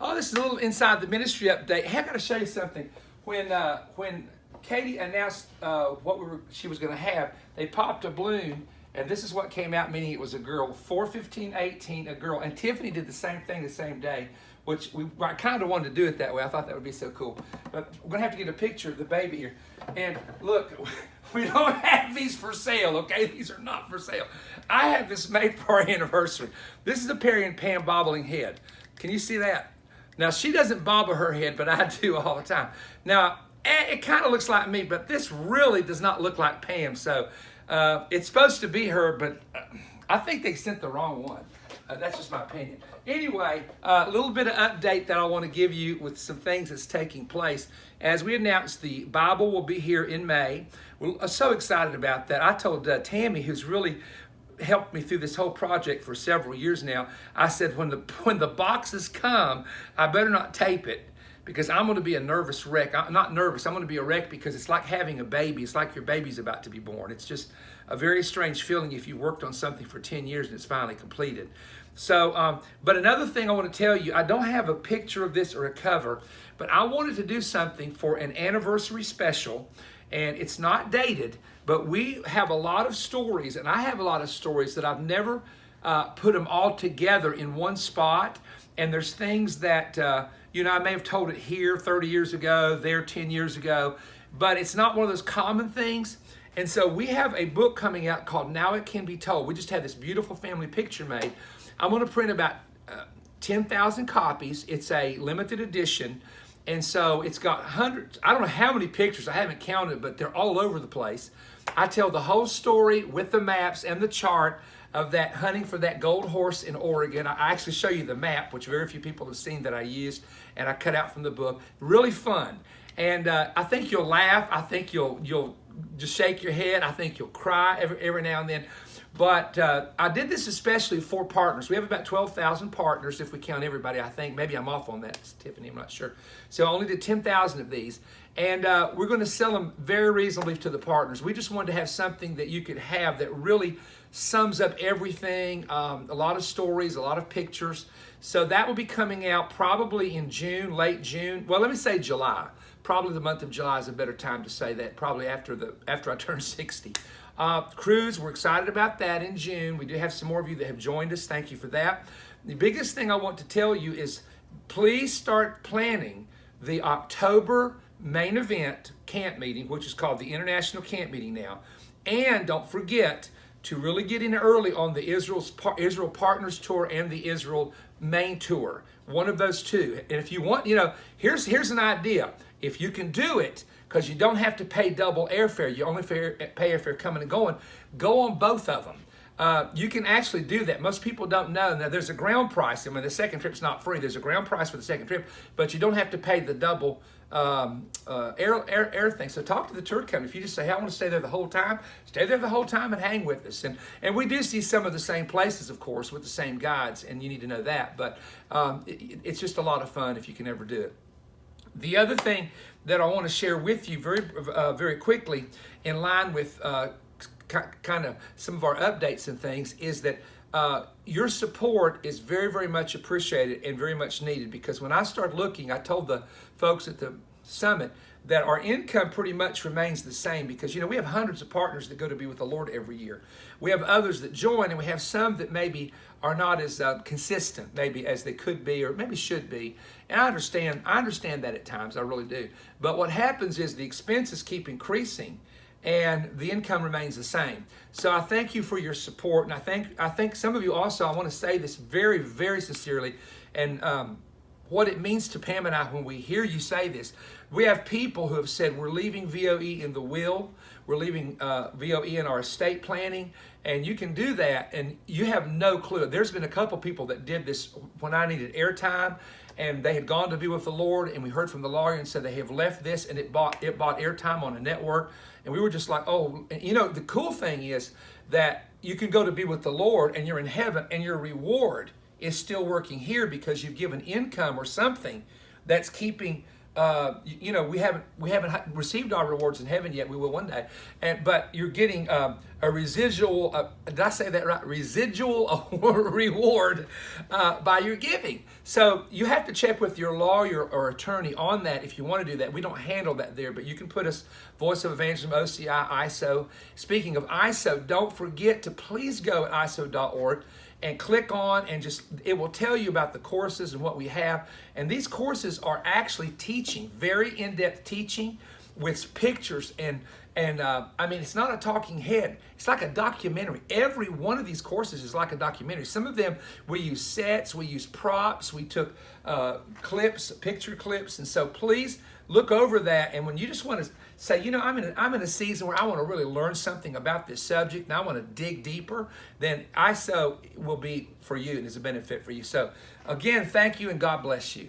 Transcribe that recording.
Oh, this is a little inside the ministry update. Hey, I got to show you something. When Katie announced what she was going to have, they popped a balloon, and this is what came out, meaning it was a girl. 4/15/18, a girl. And Tiffany did the same thing the same day, which I kind of wanted to do it that way. I thought that would be so cool. But we're going to have to get a picture of the baby here. And look, we don't have these for sale, okay? These are not for sale. I have this made for our anniversary. This is a Perry and Pam bobbling head. Can you see that? Now, she doesn't bobble her head, but I do all the time. Now, it kind of looks like me, but this really does not look like Pam. So it's supposed to be her, but I think they sent the wrong one. That's just my opinion. Anyway, a little bit of update that I want to give you with some things that's taking place. As we announced, the Bible will be here in May. We're so excited about that. I told Tammy, who's really helped me through this whole project for several years now, I said, when the boxes come, I better not tape it, because I'm going to be a nervous wreck. I'm not nervous. I'm going to be a wreck because it's like having a baby. It's like your baby's about to be born. It's just a very strange feeling if you worked on something for 10 years and it's finally completed. So, but another thing I want to tell you, I don't have a picture of this or a cover, but I wanted to do something for an anniversary special, and it's not dated, but we have a lot of stories, and I have a lot of stories that I've never put them all together in one spot. And there's things that, I may have told it here 30 years ago, there 10 years ago, but it's not one of those common things. And so we have a book coming out called Now It Can Be Told. We just had this beautiful family picture made. I'm going to print about 10,000 copies. It's a limited edition. And so it's got hundreds, I don't know how many pictures, I haven't counted, but they're all over the place. I tell the whole story with the maps and the chart of that hunting for that gold horse in Oregon. I actually show you the map, which very few people have seen that I used, and I cut out from the book. Really fun. And I think you'll laugh. I think you'll just shake your head. I think you'll cry every now and then. But I did this especially for partners. We have about 12,000 partners if we count everybody, I think. Maybe I'm off on that, Tiffany, I'm not sure. So I only did 10,000 of these. And we're going to sell them very reasonably to the partners. We just wanted to have something that you could have that really sums up everything, a lot of stories, a lot of pictures. So that will be coming out probably in June, late June. Well, let me say July. Probably the month of July is a better time to say that, probably after I turn 60. Cruise, we're excited about that in June. We do have some more of you that have joined us. Thank you for that. The biggest thing I want to tell you is please start planning the October main event camp meeting, which is called the International Camp Meeting now. And don't forget to really get in early on the Israel Partners Tour and the Israel Main Tour. One of those two. And if you want, here's an idea. If you can do it, because you don't have to pay double airfare, you only pay airfare coming and going, go on both of them. You can actually do that. Most people don't know. Now, there's a ground price. I mean, the second trip's not free. There's a ground price for the second trip, but you don't have to pay the double air thing. So talk to the tour company. If you just say, hey, I want to stay there the whole time, stay there the whole time and hang with us. And we do see some of the same places, of course, with the same guides, and you need to know that. But it's just a lot of fun if you can ever do it. The other thing that I want to share with you very quickly, in line with kind of some of our updates and things, is that your support is very, very much appreciated and very much needed. Because when I start looking, I told the folks at the summit that our income pretty much remains the same, because we have hundreds of partners that go to be with the Lord every year. We have others that join, and we have some that maybe are not as consistent maybe as they could be or maybe should be. And I understand that at times, I really do. But what happens is the expenses keep increasing and the income remains the same. So I thank you for your support, and I think some of you also, I want to say this very, very sincerely, and what it means to Pam and I when we hear you say this. We have people who have said, we're leaving VOE in the will, we're leaving VOE in our estate planning, and you can do that, and you have no clue. There's been a couple people that did this when I needed airtime, and they had gone to be with the Lord, and we heard from the lawyer and said they have left this, and it bought airtime on a network, and we were just like, oh. And the cool thing is that you can go to be with the Lord, and you're in heaven, and your reward is still working here because you've given income or something that's keeping. We haven't received our rewards in heaven yet. We will one day, but you're getting a a residual, did I say that right? Residual reward by your giving. So you have to check with your lawyer or attorney on that if you want to do that. We don't handle that there, but you can put us Voice of Evangelism, OCI, ISO. Speaking of ISO, don't forget to please go at ISO.org and click on and just, it will tell you about the courses and what we have. And these courses are actually teaching, very in-depth teaching with pictures and I mean, it's not a talking head. It's like a documentary. Every one of these courses is like a documentary. Some of them we use sets, we use props, we took clips, picture clips, and so please look over that. And when you just want to say, you know, I'm in a season where I want to really learn something about this subject and I want to dig deeper, then ISO will be for you and is a benefit for you. So again, thank you and God bless you.